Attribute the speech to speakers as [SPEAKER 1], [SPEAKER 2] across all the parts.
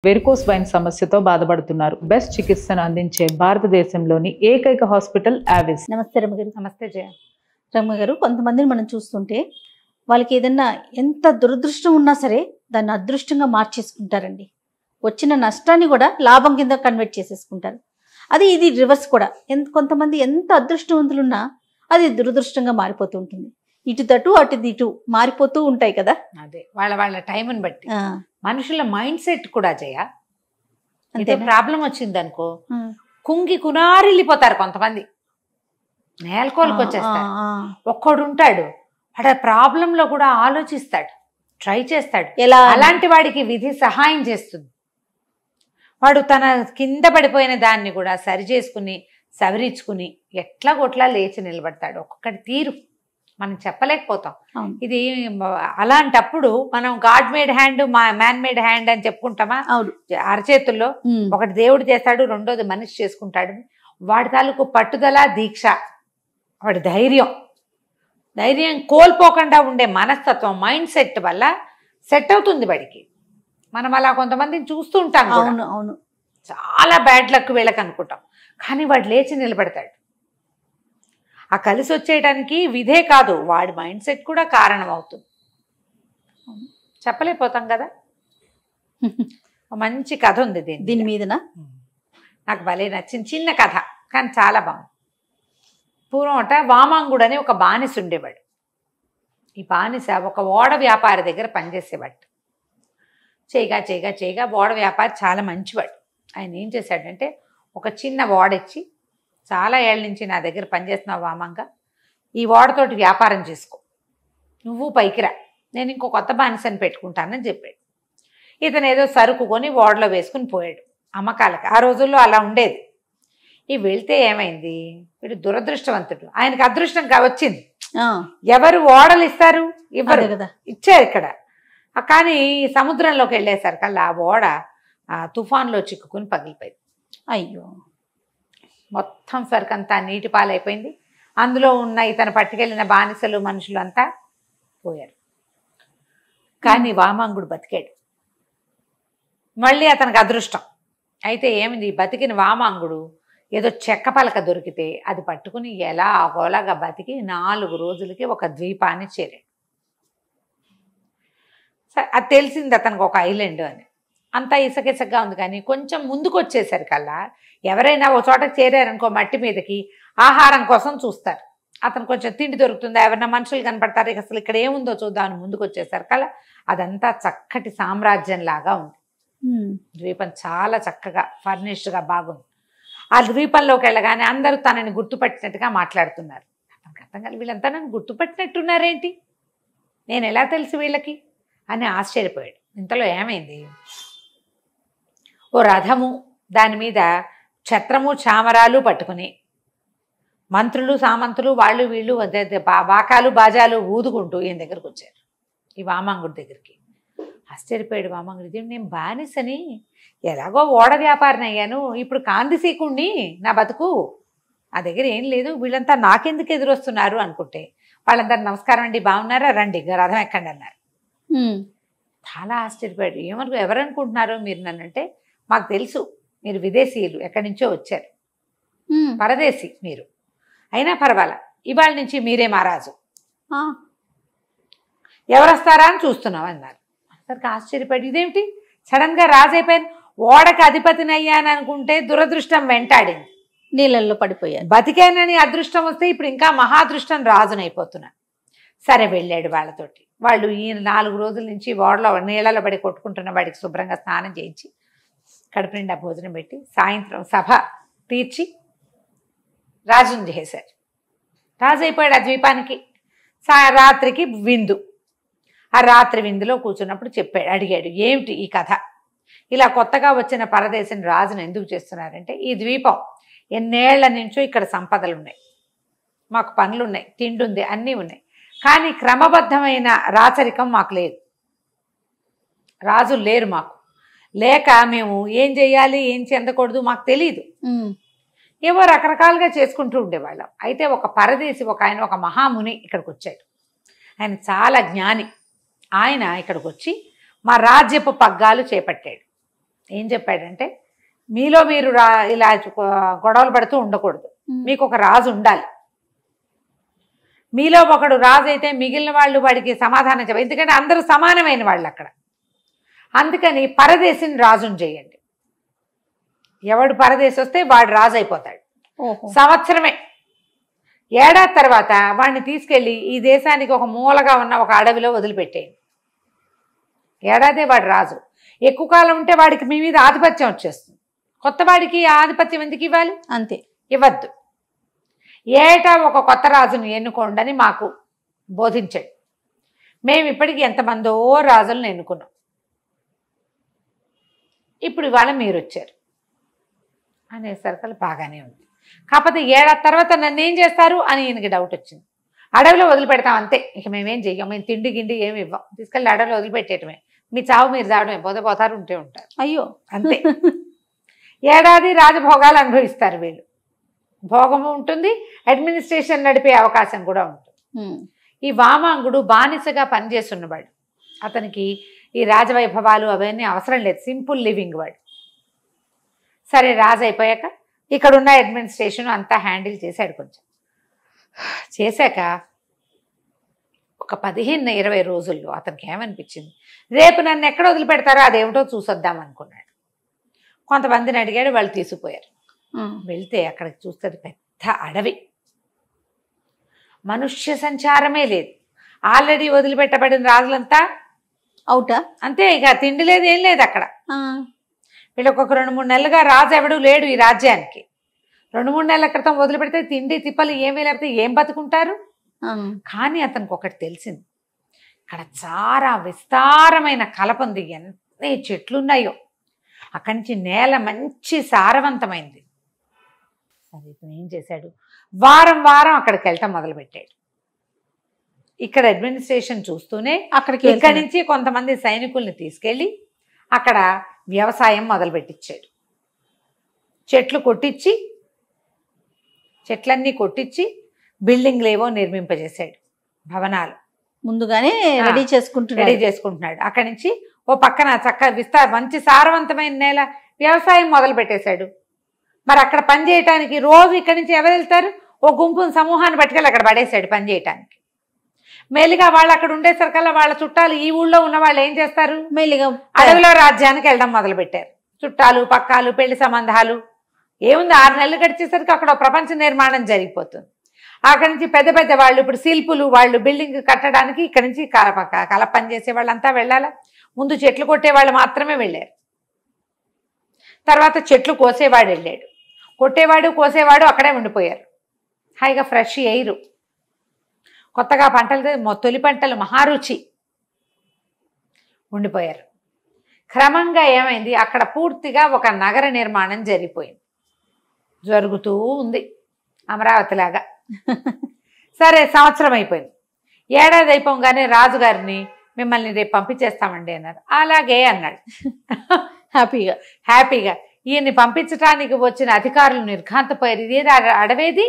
[SPEAKER 1] Varicose wine సమస్యతో బాధపడుతున్నారు. Best చికిత్సను అందించే భారతదేశంలోని ఏకైక హాస్పిటల్ ఆవిస్.
[SPEAKER 2] నమస్తే రమ్మగారు.
[SPEAKER 3] నమస్తే జయ.
[SPEAKER 2] రమ్మగారు, కొంతమందిని మనం చూస్తుంటే వాళ్ళకి ఏదన్నా ఎంత దురదృష్టం ఉన్నా సరే దాన్ని అదృష్టంగా మార్చేసుకుంటారండి. వచ్చిన నష్టాన్ని కూడా లాభం కింద కన్వర్ట్ చేసేసుకుంటారు. అది ఇది రివర్స్ కూడా. కొంతమంది ఎంత అదృష్టవంతులున్నా అది దురదృష్టంగా మారిపోతూ ఉంటుంది. ఇటు తటు అటు ఇటు మారిపోతూ ఉంటాయి కదా.
[SPEAKER 3] అదే వాళ్ళ టైంని బట్టి
[SPEAKER 2] ఆ,
[SPEAKER 3] మనుషుల మైండ్ సెట్ కూడా జయ. అంటే
[SPEAKER 2] అంతేనా?
[SPEAKER 3] ప్రాబ్లం వచ్చింది అనుకో,
[SPEAKER 2] ఆ,
[SPEAKER 3] కుంగి కునారిల్లిపోతారు కొంతమంది, నేలకోలకు
[SPEAKER 2] ఆ,
[SPEAKER 3] వచ్చేస్తారు.
[SPEAKER 2] ఆ.
[SPEAKER 3] ఒక్కడు ఉంటాడు, వాడు ప్రాబ్లంలో కూడా ఆలోచిస్తాడు, ట్రై చేస్తాడు.
[SPEAKER 2] ఎలా
[SPEAKER 3] అలాంటి వాడికి విధి సహాయం చేస్తుంది. వాడు తన కింద పడిపోయిన దాన్ని కూడా సరి చేసుకుని సవరించుకుని ఎట్లా కొట్లా లేచి నిలబడతాడు. ఒక్కొక్కటి తీరు మనం చెప్పలేకపోతాం.
[SPEAKER 2] అవును.
[SPEAKER 3] ఇది అలాంటప్పుడు మనం God made hand, man made hand అని చెప్పుకుంటామా?
[SPEAKER 2] అవును.
[SPEAKER 3] అరచేతుల్లో
[SPEAKER 2] ఉమ్,
[SPEAKER 3] ఒకటి దేవుడు చేస్తాడు, రెండోది మనిషి చేసుకుంటాడు. వాడి తాలూకు పట్టుదల, దీక్ష, వాడి ధైర్యం కోల్పోకుండా ఉండే మనస్తత్వం, మైండ్ సెట్ వల్ల సెట్ అవుతుంది వాడికి. మనం అలా కొంతమందిని చూస్తూ ఉంటాం కూడా.
[SPEAKER 2] అవును అవును.
[SPEAKER 3] చాలా బ్యాడ్ లక్ వీళ్ళకి అనుకుంటాం, కానీ వాడు లేచి నిలబడతాడు. ఆ కలిసి వచ్చేయడానికి విధే కాదు, వాడి మైండ్ సెట్ కూడా కారణం అవుతుంది. చెప్పలేకపోతాం కదా. ఒక మంచి కథ ఉంది
[SPEAKER 2] దీని మీదన.
[SPEAKER 3] నాకు భలే నచ్చింది. చిన్న కథ కానీ చాలా బాగుంది. పూర్వం వామాంగుడు అని ఒక బానిస ఉండేవాడు. ఈ బానిస ఒక ఓడ వ్యాపారి దగ్గర పనిచేసేవాడు. చేయగా ఓడ వ్యాపారి చాలా మంచివాడు. ఆయన ఏం చేశాడంటే, ఒక చిన్న ఓడ ఇచ్చి, చాలా ఏళ్ళ నుంచి నా దగ్గర పనిచేస్తున్నావు వామంగా, ఈ ఓడతోటి వ్యాపారం చేసుకో, నువ్వు పైకి రా, నేను ఇంకో కొత్త బానిసని పెట్టుకుంటానని చెప్పాడు. ఇతను ఏదో సరుకు కొని ఓడలో వేసుకుని పోయాడు అమ్మకాలకి. ఆ రోజుల్లో అలా ఉండేది. ఈ వెళ్తే ఏమైంది, వీడు దురదృష్టవంతుడు, ఆయనకు అదృష్టం వచ్చింది.
[SPEAKER 2] ఆ,
[SPEAKER 3] ఎవరు ఓడలు ఇస్తారు? ఇవ్వరు
[SPEAKER 2] అదే కదా.
[SPEAKER 3] ఇచ్చారు ఇక్కడ. కానీ సముద్రంలోకి వెళ్ళేసరికల్లా ఆ ఓడ తుఫాన్లో చిక్కుకుని పగిలిపోయింది.
[SPEAKER 2] అయ్యో.
[SPEAKER 3] మొత్తం సరుకంతా నీటి పాలైపోయింది. అందులో ఉన్న ఇతను పట్టుకెళ్ళిన బానిసలు, మనుషులు అంతా పోయారు. కానీ వామాంగుడు బతికాడు. మళ్ళీ అతనికి అదృష్టం. అయితే ఏమింది, బతికిన వామాంగుడు ఏదో చెక్క పలక దొరికితే అది పట్టుకుని ఎలా గోలాగా బతికి 4 రోజులకి ఒక ద్వీపాన్ని చేరాడు. అది తెలిసింది అతనికి ఒక ఐలాండ్ అని. అంతా ఇసకిసగ్గా ఉంది. కానీ కొంచెం ముందుకు వచ్చేసరికల్లా ఎవరైనా ఒక చోటకి చేరారనుకో, మట్టి మీదకి ఆహారం కోసం చూస్తారు. అతను కొంచెం తిండి దొరుకుతుందా, ఎవరైనా మనుషులు కనపడతారు, అసలు ఇక్కడ ఏముందో చూద్దామని ముందుకు వచ్చేసరికల్లా అదంతా చక్కటి సామ్రాజ్యం లాగా ఉంది. ద్వీపం చాలా చక్కగా ఫర్నిష్డ్గా బాగుంది. ఆ ద్వీపంలోకి వెళ్ళగానే అందరూ తనని గుర్తుపట్టినట్టుగా మాట్లాడుతున్నారు. అతనికి అర్థం కాదు, వీళ్ళంతా నన్ను గుర్తుపట్టినట్టున్నారేంటి, నేను ఎలా తెలుసు వీళ్ళకి అని ఆశ్చర్యపోయాడు. ఇంతలో ఏమైంది, ఓ రథము, దాని మీద ఛత్రము చామరాలు పట్టుకుని మంత్రులు, సామంతులు, వాళ్ళు వీళ్ళు బాకాలు బాజాలు ఊదుకుంటూ ఈయన దగ్గరకు వచ్చారు, ఈ వామాంగుడి దగ్గరికి. ఆశ్చర్యపోయాడు వామాంగుడు. ఇది నేను బానిసని, ఎలాగో ఓడ వ్యాపారిని అయ్యాను, ఇప్పుడు కాందిసీకుణ్ణి, నా బతుకు, నా దగ్గర ఏం లేదు, వీళ్ళంతా నాకెందుకు ఎదురొస్తున్నారు అనుకుంటే, వాళ్ళందరూ నమస్కారం అండి, బాగున్నారా, రండి రథం ఎక్కండి అన్నారు. చాలా ఆశ్చర్యపోయాడు. ఎవరనుకుంటున్నారో మీరు నన్నంటే, మాకు తెలుసు మీరు విదేశీయులు, ఎక్కడి నుంచో వచ్చారు, పరదేశీ మీరు, అయినా పర్వాలా, ఇవాళ నుంచి మీరే మహారాజు, ఎవరు వస్తారా అని చూస్తున్నాం అన్నారు. అందరికి ఆశ్చర్యపడి, ఇదేమిటి సడన్గా రాజు అయిపోయాను, ఓడకి అధిపతిని అయ్యాను అనుకుంటే దురదృష్టం వెంటాడింది,
[SPEAKER 2] నీళ్ళల్లో పడిపోయారు.
[SPEAKER 3] బతికానని అదృష్టం వస్తే ఇప్పుడు ఇంకా మహాదృష్టం, రాజునైపోతున్నా. సరే వెళ్ళాడు వాళ్ళతోటి. వాళ్ళు ఈ 4 రోజుల నుంచి ఓడలో నీళ్ళలో పడి కొట్టుకుంటున్న వాడికి శుభ్రంగా స్నానం చేయించి, కడుపు నిండా భోజనం పెట్టి, సాయంత్రం సభ తీర్చి రాజుని చేశారు. రాజు అయిపోయాడు ఆ ద్వీపానికి. రాత్రికి విందు. ఆ రాత్రి విందులో కూర్చున్నప్పుడు అడిగాడు, ఏమిటి ఈ కథ, ఇలా కొత్తగా వచ్చిన పరదేశం రాజును ఎందుకు చేస్తున్నారంటే, ఈ ద్వీపం ఎన్నేళ్ల నుంచో ఇక్కడ సంపదలు ఉన్నాయి, మాకు పనులు ఉన్నాయి, తిండి ఉంది, అన్నీ ఉన్నాయి, కానీ క్రమబద్ధమైన రాచరికం మాకు లేదు, రాజులు లేరు మాకు, లేక మేము ఏం చేయాలి ఏం చెందకూడదు మాకు తెలియదు, ఏవో రకరకాలుగా చేసుకుంటూ ఉండేవాళ్ళం. అయితే ఒక పరదేశి ఆయన ఒక మహాముని ఇక్కడికి వచ్చాడు. ఆయన చాలా జ్ఞాని. ఆయన ఇక్కడికి వచ్చి మా రాజ్యపు పగ్గాలు చేపట్టాడు. ఏం చెప్పాడంటే మీలో మీరు ఇలా గొడవలు పడుతూ ఉండకూడదు, మీకు ఒక రాజు ఉండాలి. మీలో ఒకడు రాజు అయితే మిగిలిన వాళ్ళు వాడికి సమాధానం చెప్పాలి, ఎందుకంటే అందరూ సమానమైన వాళ్ళు అక్కడ. అందుకని పరదేశిని రాజుని చేయండి. ఎవడు పరదేశి వస్తే వాడు రాజు అయిపోతాడు. సంవత్సరమే, ఏడాది తర్వాత వాడిని తీసుకెళ్ళి ఈ దేశానికి ఒక మూలగా ఉన్న ఒక అడవిలో వదిలిపెట్టేయండి. ఏడాదే వాడు రాజు. ఎక్కువ కాలం ఉంటే వాడికి మీ మీద ఆధిపత్యం వచ్చేస్తుంది. కొత్త వాడికి ఆధిపత్యం ఎందుకు ఇవ్వాలి?
[SPEAKER 2] అంతే,
[SPEAKER 3] ఇవ్వద్దు. ఏటా ఒక కొత్త రాజును ఎన్నుకోండి అని మాకు బోధించాడు. మేము ఇప్పటికీ ఎంతమందో రాజులను ఎన్నుకున్నాం. ఇప్పుడు ఇవాళ మీరు వచ్చారు అనేసరికి బాగానే ఉంది. కాకపోతే ఏడాది తర్వాత నన్ను ఏం చేస్తారు అని ఈయనకి డౌట్ వచ్చింది. అడవిలో వదిలిపెడతాం అంతే, ఇక మేమేం చెయ్యం, మేము తిండి గిండి ఏమి ఇవ్వం, తీసుకెళ్ళి అడవిలో వదిలిపెట్టేయటమే, మీ చావు మీరు చావడమే, పోతే పోతారు ఉంటే ఉంటారు,
[SPEAKER 2] అయ్యో
[SPEAKER 3] అంతే. ఏడాది రాజభోగాలు అనుభవిస్తారు వీళ్ళు. భోగము ఉంటుంది, అడ్మినిస్ట్రేషన్ నడిపే అవకాశం కూడా ఉంటుంది. ఈ వామాంగుడు బానిసగా పనిచేస్తున్నవాడు. అతనికి ఈ రాజవైభవాలు అవన్నీ అవసరం లేదు, సింపుల్ లివింగ్ వాడు. సరే, రాజు అయిపోయాక ఇక్కడున్న అడ్మినిస్ట్రేషన్ అంతా హ్యాండిల్ చేశాడు. కొంచెం చేశాక ఒక 15-20 రోజుల్లో అతనికి ఏమనిపించింది, రేపు నన్ను ఎక్కడ వదిలిపెడతారో అదేమిటో చూసొద్దాం అనుకున్నాడు. కొంతమందిని అడిగాడు, వాళ్ళు తీసుకుపోయారు. వెళ్తే అక్కడికి చూస్తే పెద్ద అడవి, మనుష్య సంచారమే లేదు. ఆల్రెడీ వదిలిపెట్టబడిన రాజులంతా
[SPEAKER 2] అవుటా,
[SPEAKER 3] అంతే, ఇక తిండి లేదు, ఏం లేదు అక్కడ. వీళ్ళకి ఒక 2-3 నెలలుగా రాజు ఎవడు లేడు ఈ రాజ్యానికి. 2-3 నెలల క్రితం వదిలిపెడితే తిండి తిప్పలు ఏమీ లేకపోతే ఏం బతుకుంటారు. కానీ అతనికి ఒకటి తెలిసింది, ఇక్కడ చాలా విస్తారమైన కలప ఉంది, ఎన్ని చెట్లున్నాయో. అక్కడి నుంచి నేల మంచి సారవంతమైంది. సరే, ఇతను ఏం చేశాడు, వారం వారం అక్కడికి వెళ్ళటం మొదలుపెట్టాడు. ఇక్కడ అడ్మినిస్ట్రేషన్ చూస్తూనే ఇక్కడి నుంచి కొంతమంది సైనికుల్ని తీసుకెళ్ళి అక్కడ వ్యవసాయం మొదలుపెట్టించాడు. చెట్లన్నీ కొట్టించి బిల్డింగ్లు ఏవో నిర్మింపజేశాడు, భవనాలు
[SPEAKER 2] ముందుగానే రెడీ
[SPEAKER 3] చేసుకుంటున్నాడు. అక్కడి నుంచి ఓ పక్కన మంచి సారవంతమైన నేల, వ్యవసాయం మొదలు పెట్టేశాడు. మరి అక్కడ పని చేయటానికి రోజు ఇక్కడి నుంచి ఎవరు వెళ్తారు, ఓ గుంపుని సమూహాన్ని పట్టుకెళ్ళి అక్కడ పడేశాడు పని చేయటానికి. మెల్లిగా వాళ్ళు అక్కడ ఉండేసరికల్లా వాళ్ళ చుట్టాలు ఈ ఊళ్ళో ఉన్న వాళ్ళు ఏం చేస్తారు, మెల్లిగా అడవిలో రాజ్యానికి వెళ్ళడం మొదలుపెట్టారు. చుట్టాలు పక్కాలు పెళ్లి సంబంధాలు ఏముంది, 6 నెలలు గడిచేసరికి అక్కడ ప్రపంచ నిర్మాణం జరిగిపోతుంది. అక్కడి నుంచి పెద్ద పెద్ద వాళ్ళు, ఇప్పుడు శిల్పులు, వాళ్ళు బిల్డింగ్ కట్టడానికి ఇక్కడి నుంచి కల పని చేసే వాళ్ళంతా వెళ్ళాలా. ముందు చెట్లు కొట్టే వాళ్ళు మాత్రమే వెళ్ళారు, తర్వాత చెట్లు కోసేవాడు వెళ్ళాడు. కొట్టేవాడు కోసేవాడు అక్కడే ఉండిపోయారు. హాయిగా ఫ్రెష్ ఎయిర్, కొత్తగా పంటలు, తొలి పంటలు మహారుచి, ఉండిపోయారు. క్రమంగా ఏమైంది, అక్కడ పూర్తిగా ఒక నగర నిర్మాణం జరుగుతూ ఉంది, అమరావతిలాగా. సరే, సంవత్సరం అయిపోయింది. ఏడాది అయిపోగానే రాజుగారిని మిమ్మల్ని రేపు పంపించేస్తామండి అన్నారు. అలాగే అన్నాడు హ్యాపీగా. ఈయన్ని పంపించడానికి వచ్చిన అధికారులు నిర్ఘాంతపోయారు. ఇదేది అడవేది,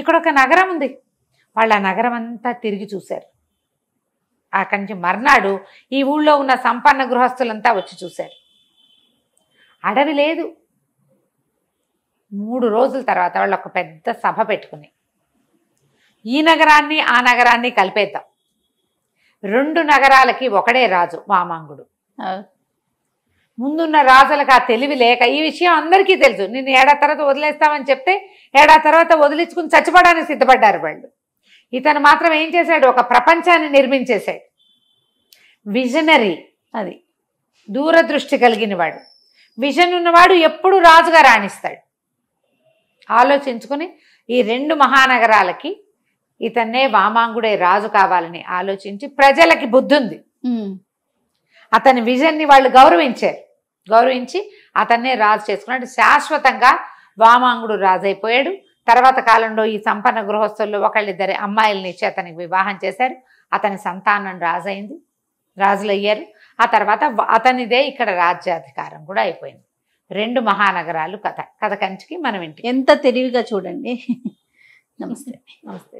[SPEAKER 3] ఇక్కడ ఒక నగరం ఉంది. వాళ్ళు ఆ నగరం అంతా తిరిగి చూశారు. అక్కడి నుంచి మర్నాడు ఈ ఊళ్ళో ఉన్న సంపన్న గృహస్థులంతా వచ్చి చూశారు. అడవి లేదు. 3 రోజుల తర్వాత వాళ్ళు ఒక పెద్ద సభ పెట్టుకుని, ఈ నగరాన్ని ఆ నగరాన్ని కలిపేద్దాం, 2 నగరాలకి ఒకడే రాజు వామాంగుడు. ముందున్న రాజులకు ఆ తెలివి లేక, ఈ విషయం అందరికీ తెలుసు, నిన్ను ఏడాది తర్వాత వదిలేస్తామని చెప్తే ఏడాది తర్వాత వదిలించుకుని చచ్చిపోవడానికి సిద్ధపడ్డారు వాళ్ళు. ఇతను మాత్రం ఏం చేశాడు, ఒక ప్రపంచాన్ని నిర్మించేశాడు. విజనరీ, అది దూరదృష్టి కలిగిన వాడు. విజన్ ఉన్నవాడు ఎప్పుడు రాజుగా రాణిస్తాడు. ఆలోచించుకుని ఈ 2 మహానగరాలకి ఇతన్నే వామాంగుడే రాజు కావాలని ఆలోచించి, ప్రజలకి బుద్ధి ఉంది, అతని విజన్ని వాళ్ళు గౌరవించి అతన్నే రాజు చేసుకున్నాడు. శాశ్వతంగా వామాంగుడు రాజు అయిపోయాడు. తర్వాత కాలంలో ఈ సంపన్న గృహస్థుల్లో ఒకళ్ళిద్దరి అమ్మాయిల్ని ఇచ్చి అతనికి వివాహం చేశారు. అతని సంతానం రాజులయ్యారు. ఆ తర్వాత అతనిదే ఇక్కడ రాజ్యాధికారం కూడా అయిపోయింది. 2 మహానగరాలు కథ కంచికి మనం ఇంటికి.
[SPEAKER 2] ఎంత తెలివిగా చూడండి. నమస్తే.
[SPEAKER 3] నమస్తే.